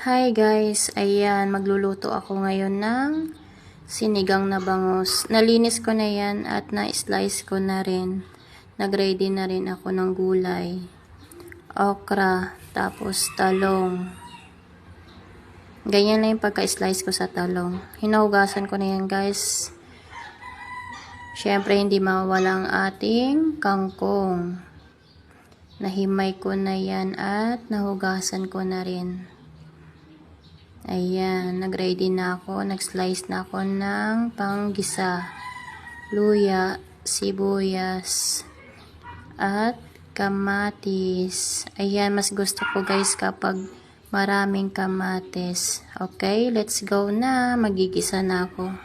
Hi guys, ayan, magluluto ako ngayon ng sinigang na bangus. Nalinis ko na yan at na-slice ko na rin. Nag-ready na rin ako ng gulay. Okra, tapos talong. Ganyan lang yung pagka-slice ko sa talong. Hinugasan ko na yan guys. Syempre hindi mawala ang ating kangkong. Nahimay ko na yan at nahugasan ko na rin. Ayan, nag-ready na ako, nag-slice na ako ng panggisa, luya, sibuyas, at kamatis. Ayan, mas gusto ko guys kapag maraming kamatis. Okay, let's go na, magigisa na ako.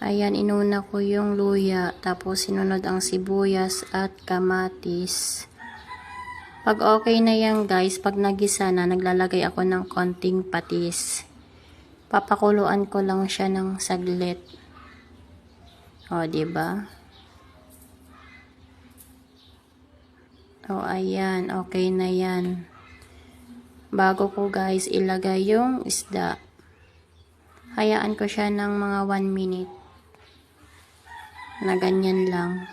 Ayan, inuna ko yung luya, tapos sinunod ang sibuyas at kamatis. Pag okay na yan guys, pag nagisa na, naglalagay ako ng konting patis. Papakuluan ko lang siya ng saglit. O, diba? O, ayan. Okay na yan. Bago ko guys ilagay yung isda, hayaan ko siya ng mga 1 minute. Na ganyan lang.